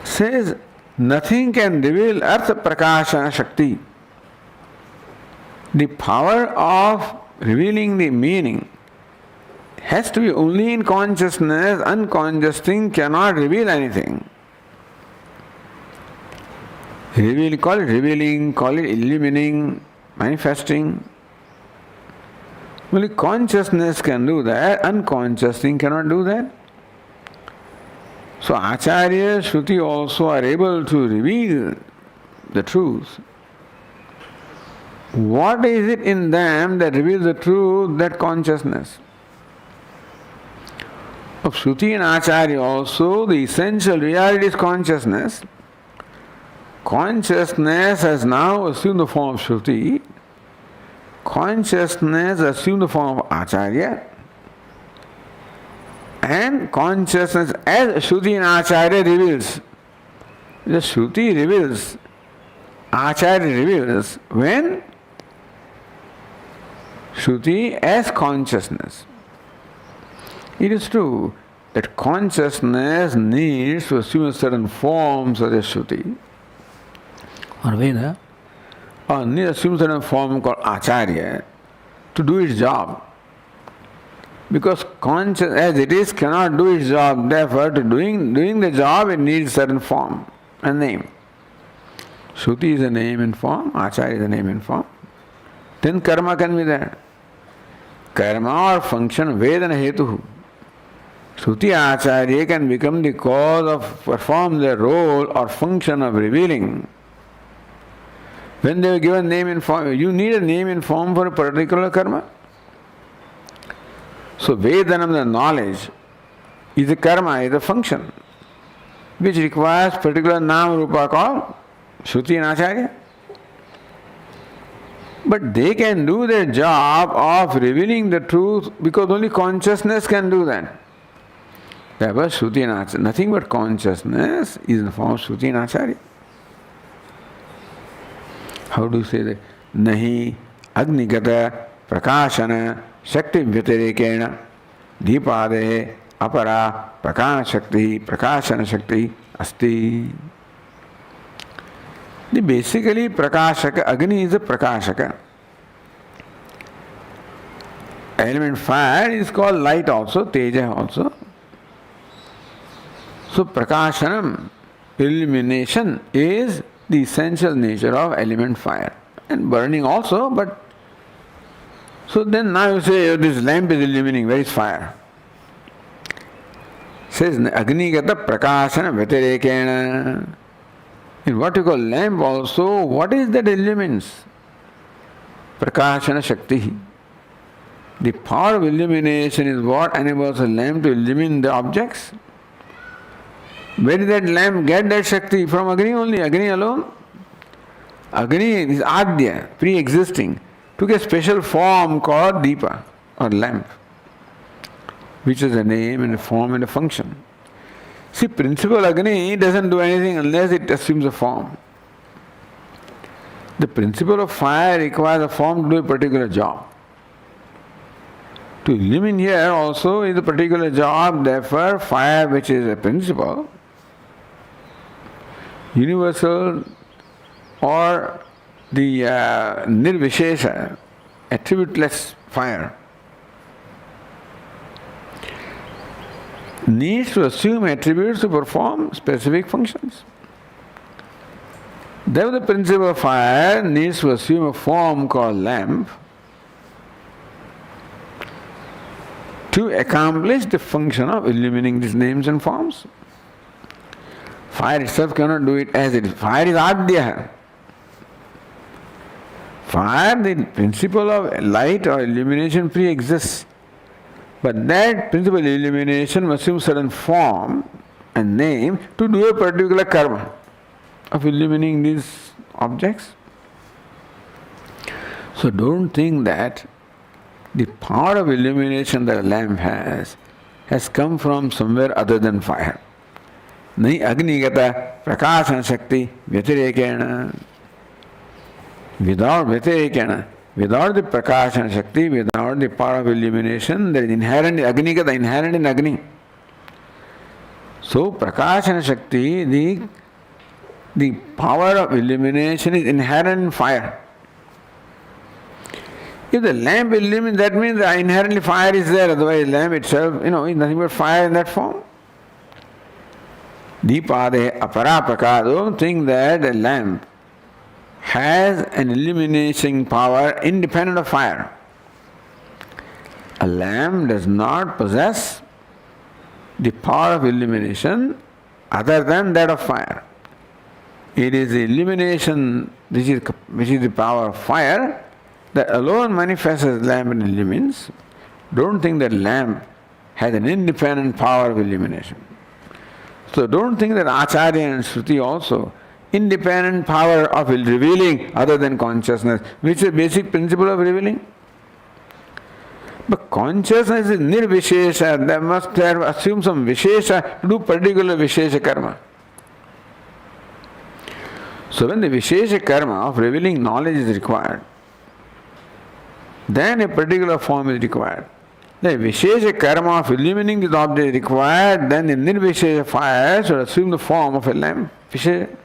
Says nothing can reveal Artha Prakashana Shakti. The power of revealing the meaning has to be only in consciousness. Unconscious thing cannot reveal anything. Call it revealing, call it illumining, manifesting. Only consciousness can do that, unconscious thing cannot do that. So Acharya, Shruti also are able to reveal the truth. What is it in them that reveals the truth? That consciousness. of Shruti and Acharya also, the essential reality is consciousness. Consciousness has now assumed the form of Shruti. Consciousness assumed the form of Acharya. And consciousness as Shruti and Acharya reveals. The Shruti reveals, Acharya reveals when Shruti as consciousness. It is true that consciousness needs to assume a certain form such as Shruti, or Veda, or needs to assume a certain form called Acharya to do its job. Because conscious as it is cannot do its job, therefore to doing the job it needs a certain form and name. Shruti is a name and form, Acharya is a name and form. Then karma can be there. Karma or function, Vedana hetu. Shruti Acharya can become the cause of perform their role or function of revealing. When they were given name and form, you need a name and form for a particular karma. So Vedanam, the knowledge, is a karma, is a function, which requires particular Nama Rupa called Shruti and Acharya. But they can do their job of revealing the truth because only consciousness can do that. Therefore, Shruti and Acharya, nothing but consciousness is in the form of Shruti and Acharya. How do you say that? Nahi Agnigata Prakashana Shakti Vyatirekena Dipade Apara Prakashana Shakti Asti. Basically, Prakashaka, Agni is a Prakashaka. Element fire is called light also, Teja also. So Prakashanam, illumination, is the essential nature of element fire. And burning also, but so then now you say this lamp is illuminating, where is fire? Says Agni Gata Prakashana Vyatirekena. In what you call lamp also, what is that illumines? Prakashana Shakti. The power of illumination is what enables a lamp to illumine the objects. Where did that lamp get that Shakti? From Agni only, Agni alone. Agni is Adya, pre-existing, took a special form called Deepa or lamp, which is a name and a form and a function. See, principal Agni doesn't do anything unless it assumes a form. The principle of fire requires a form to do a particular job. To illumine here also is a particular job, therefore fire, which is a principle, universal, or the nirvishesha, attributeless fire, needs to assume attributes to perform specific functions. Therefore, the principle of fire needs to assume a form called lamp to accomplish the function of illumining these names and forms. Fire itself cannot do it as it is. Fire is Adya. Fire, the principle of light or illumination pre-exists. But that principle illumination must assume certain form and name to do a particular karma of illuminating these objects. So don't think that the power of illumination that a lamp has come from somewhere other than fire. Nahi Agnigata Prakashana Shakti Vyatirekena. Without Vyatirekena, without the Prakashana Shakti, without the power of illumination, there is inherent Agnigata, inherent in Agni. So Prakashana Shakti, the power of illumination is inherent in fire. If the lamp illumines, that means that inherently fire is there, otherwise lamp itself, is nothing but fire in that form. Deepade aparapaka, don't think that a lamp has an illumination power independent of fire. A lamp does not possess the power of illumination other than that of fire. It is the illumination which is the power of fire that alone manifests as lamp and illumines. Don't think that lamp has an independent power of illumination. So don't think that Acharya and Shruti also independent power of revealing other than consciousness, which is the basic principle of revealing. But consciousness is nirvishesha, they must have assumed some vishesha to do particular vishesha karma. So when the vishesha karma of revealing knowledge is required, then a particular form is required. The vishesha karma of illuminating this object is required, then the nirvishesha fire should assume the form of a lamp. Vishesha.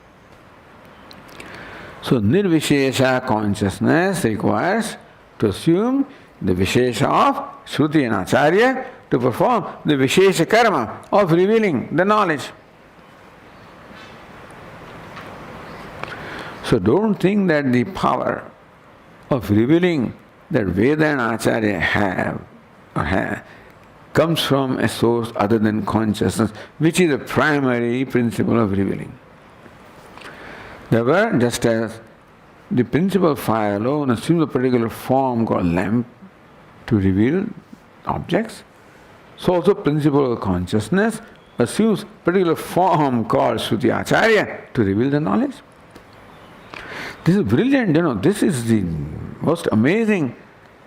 So nirvishesha consciousness requires to assume the vishesha of Shruti and Acharya to perform the vishesha karma of revealing the knowledge. So don't think that the power of revealing that Veda and Acharya have comes from a source other than consciousness, which is the primary principle of revealing. Therefore, just as the principle fire alone assumes a particular form called lamp to reveal objects, so also principle of consciousness assumes particular form called Shruti Acharya to reveal the knowledge. This is brilliant, this is the most amazing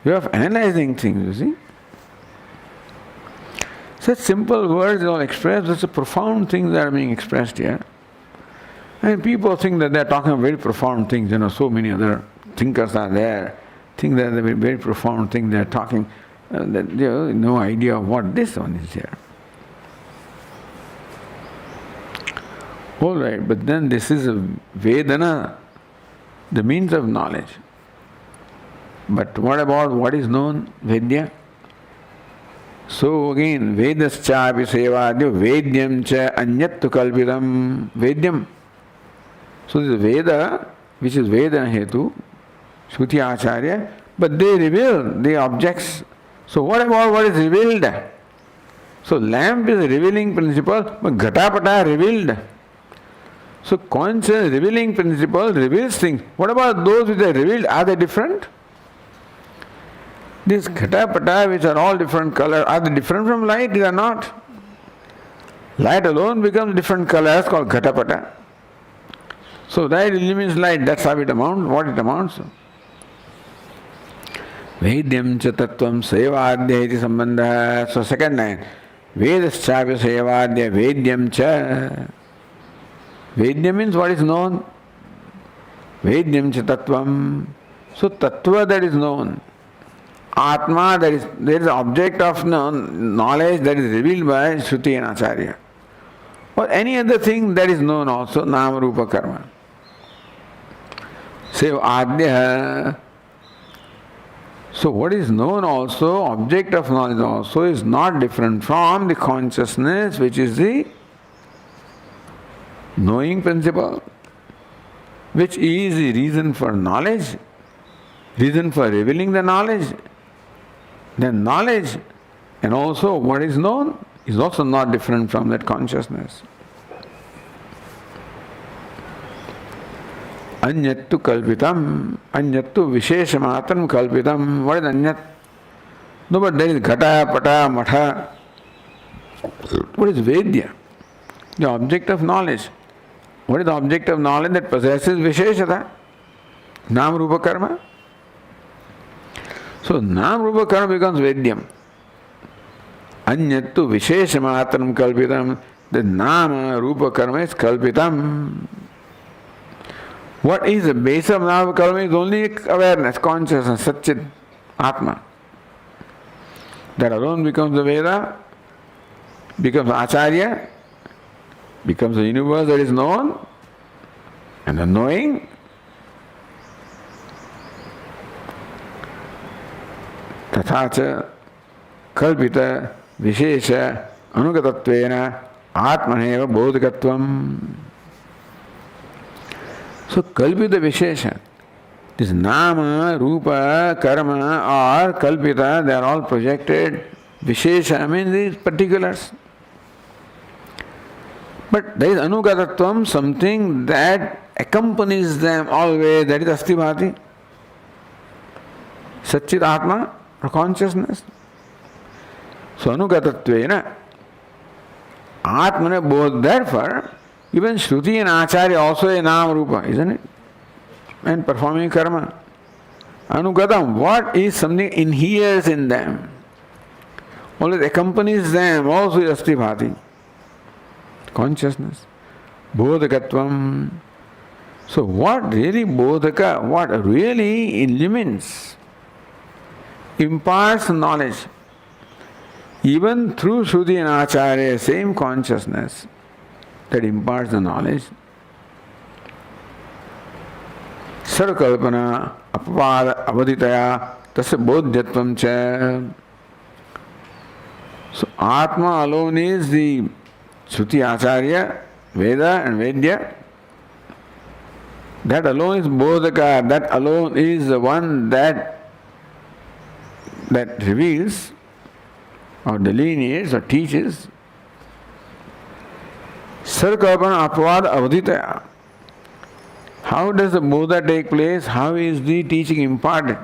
way of analyzing things, you see. Such simple words are all expressed, there's a profound things that are being expressed here. And people think that they're talking about very profound things, so many other thinkers are there, think that they're very profound things they're talking, that they have no idea of what this one is here. Alright, but then this is a Vedana, the means of knowledge. But what about what is known? Vedya. So again, Vedascha Visevadyo Vedyam cha Anyattu Kalpidam Vedyam. So this is Veda, which is Vedana Hetu, Shruti Acharya, but they reveal the objects. So what about what is revealed? So lamp is a revealing principle, but Ghatapata revealed. So conscious revealing principle reveals things. What about those which are revealed? Are they different? These Ghatapata, which are all different colors, are they different from light? They are not. Light alone becomes different colors called Ghatapata. So that illumines light, that's how it amounts, what it amounts to. Vedyam cha tattvam sevadya iti sambandha. So second line, Vedascha sevadya Vedyam cha. Vedyam means what is known. Vedyam cha tattvam. So tattva that is known. Atma, there is an object of knowledge that is revealed by Shruti and Acharya. Or any other thing that is known also, Nama Rupa Karma. Say Adya. So what is known also, object of knowledge also, is not different from the consciousness which is the knowing principle, which is the reason for knowledge, reason for revealing the knowledge. Then knowledge and also what is known is also not different from that consciousness. Anyattu kalpitam, anyattu visheshamatram kalpitam. What is anyat? No, but there is ghata, pata, matha. What is Vedya? The object of knowledge. What is the object of knowledge that possesses visheshata? Nam Rupa Karma. So Nam Rupa Karma becomes Vedyam. Anyattu visheshamatram kalpitam. The Nama Rupa Karma is kalpitam. What is the base of Nama Karma is only awareness, consciousness, Satchit, Atma. That alone becomes the Veda, becomes Acharya, becomes the universe that is known, and the knowing. Tathacha kalpita vishesha anugatatvena atmaneva bodhikatvam. So kalpita vishesha, this nama, rupa, karma or kalpita, they are all projected. Vishesha means these particulars. But there is anugatatvam, something that accompanies them always, that is asthibhati. Satchit Atma or consciousness. So Anugatatvena Atmana both. Therefore, even Shruti and Acharya also a Nama Rupa, isn't it? And performing karma. Anugatam, what is something inheres in them, always accompanies them, also is Asti Bhati. Consciousness. Bodhakatvam. So what really Bodhaka, what really illumines, imparts knowledge, even through Shruti and Acharya, same consciousness that imparts the knowledge. Sarkalpana apavad avaditaya tasya bodhyatvam cha. So Atma alone is the Shruti Acharya, Veda and Vedya. That alone is Bodhaka, that alone is the one that reveals or delineates or teaches. Sarkalpana apavad avaditaya. How does the Bodha take place? How is the teaching imparted?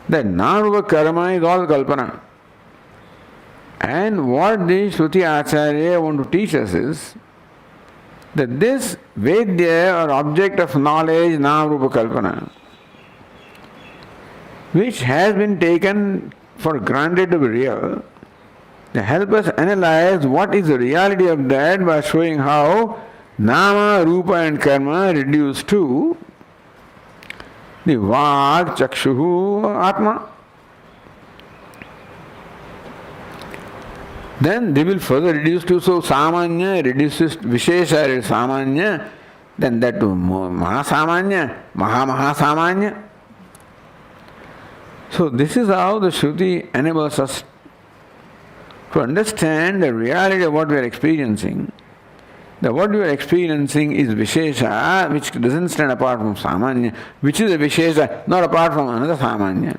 That Naruva karma is all kalpana. And what the Shruti Acharya want to teach us is that this Vedya or object of knowledge, Naruva kalpana, which has been taken for granted to be real, they help us analyze what is the reality of that by showing how Nama, Rupa and Karma reduce to the Vag, Chakshuhu, Atma. Then they will further reduce to, so Samanya reduces, Vishesha is Samanya, then that to Mahasamanya, Mahasamanya. So this is how the Shruti enables us to understand the reality of what we are experiencing. That what we are experiencing is Vishesha, which doesn't stand apart from Samanya, which is a Vishesha, not apart from another Samanya.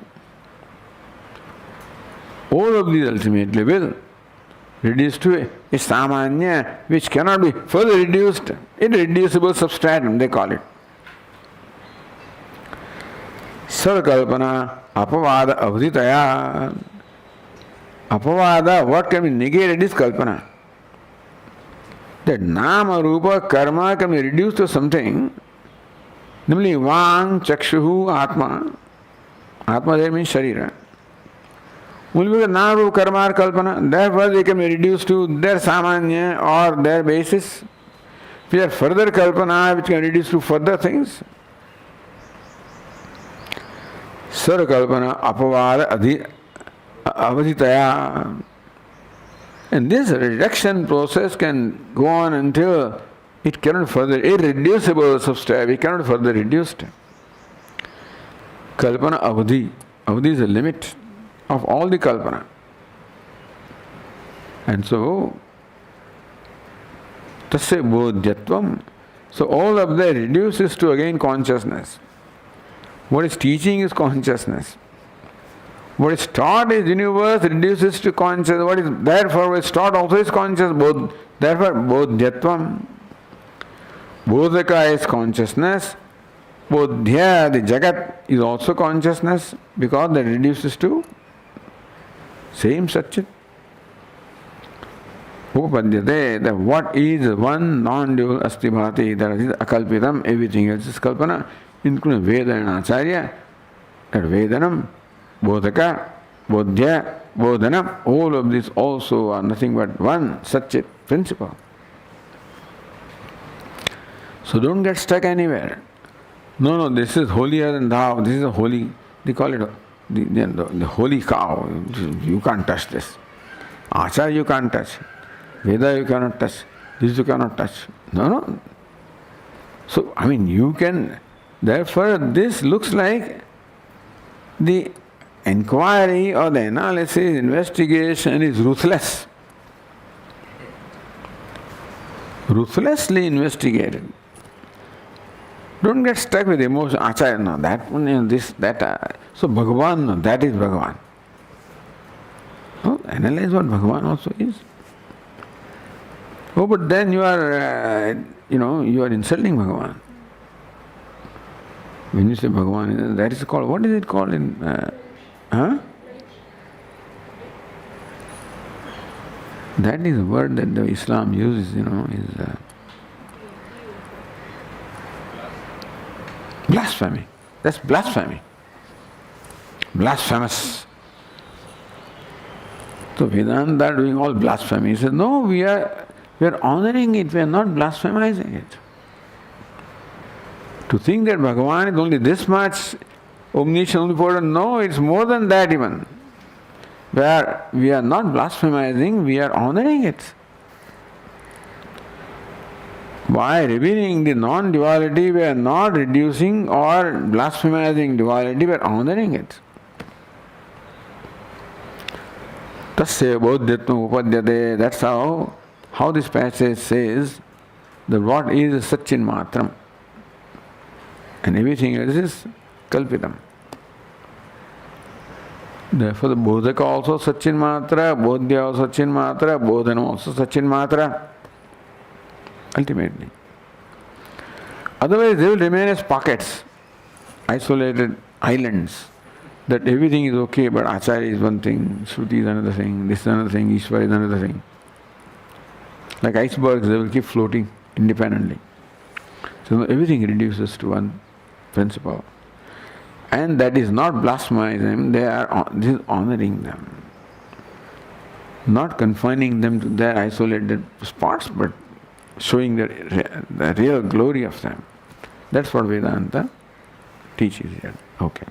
All of these ultimately will reduce to a Samanya, which cannot be further reduced, irreducible substratum, they call it. Sarkalpana apavada avaditaya. Apavada, what can be negated is kalpana. That Nama, Rupa, Karma can be reduced to something, namely Vang, Chakshuhu, Atma. Atma there means Sharira. Only because Nama, Rupa, Karma are Kalpana, therefore they can be reduced to their Samanya or their basis. If they are further Kalpana, which can reduce to further things. Sarkalpana, Apavada, Avaditaya. And this reduction process can go on until it cannot further, irreducible substrate, it cannot further reduced. Kalpana avadhi. Avadhi is the limit of all the kalpana. And so, tasya bodhyatvam. So all of that reduces to again consciousness. What is teaching is consciousness. What is taught is universe, reduces to conscious. What is therefore what is taught also is conscious. Both, therefore, bodhyatvam. Bodhaka is consciousness. Bodhya, the Jagat, is also consciousness because that reduces to same Satchit. Upadyate, that what is one non-dual Asti Bhati, that is akalpitam, everything else is kalpana, including Veda and Acharya. That Vedanam, Bodhaka, Bodhya, Bodhanam, all of these also are nothing but one Satchit principle. So don't get stuck anywhere. No, this is holier than thou, this is a holy, they call it the holy cow. You can't touch this. Acharya you can't touch. Veda you cannot touch. This you cannot touch. No. So, you can, therefore this looks like the inquiry or the analysis, investigation is ruthless. Ruthlessly investigated. Don't get stuck with emotion. Acharya, no, that one, this, that. So Bhagavan, no, that is Bhagavan. Oh, analyze what Bhagavan also is. Oh, but then you are, you are insulting Bhagavan. When you say Bhagavan, that is called, what is it called in, That is the word that the Islam uses, is blasphemy. That's blasphemy. Blasphemous. So Vedanta are doing all blasphemy. He says, no, we are honoring it, we are not blasphemizing it. To think that Bhagavan is only this much omniscient, omnipotent, no, it's more than that even. Where we are not blasphemizing, we are honoring it. By revealing the non-duality, we are not reducing or blasphemizing duality, we are honoring it. Tasya bodhyatma upadyate. That's how this passage says that what is Satchin Matram and everything else is Kalpitam. Therefore the Bodhaka also Satchin Matra, Bodhya also Satchin Matra, Bodhana also Satchin Matra. Ultimately. Otherwise they will remain as pockets, isolated islands. That everything is okay, but Acharya is one thing, Shruti is another thing, this is another thing, Ishvara is another thing. Like icebergs, they will keep floating independently. So everything reduces to one principle. And that is not blasphemizing, this is honoring them. Not confining them to their isolated spots, but showing the real glory of them. That's what Vedanta teaches here. Okay.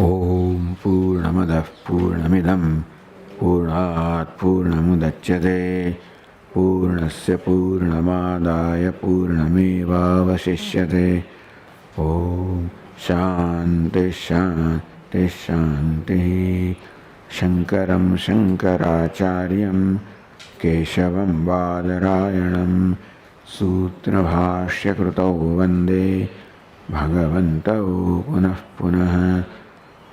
Om Purnamadah Purnamidam Purnat Purnamudachyate Purnasya Purnamadaya Purnameva Vasishyate. Om Shanti Shanti Shanti. Shankaram Shankaracharyam Keshavam Badarayanam Sutra Bhashya Krutau Vande Bhagavantau Punah Punah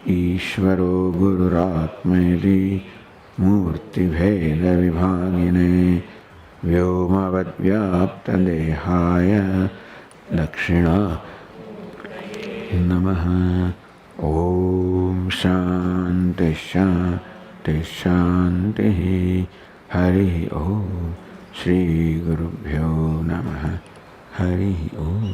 Ishvaro Gururatmeti Murti Bheda Vibhagine Vyomavad Vyapta Dehaya Dakshina Namaha. Om Shanti Shanti Shanti. Hari Om. Shri Gurubhyo Namaha. Hari Om.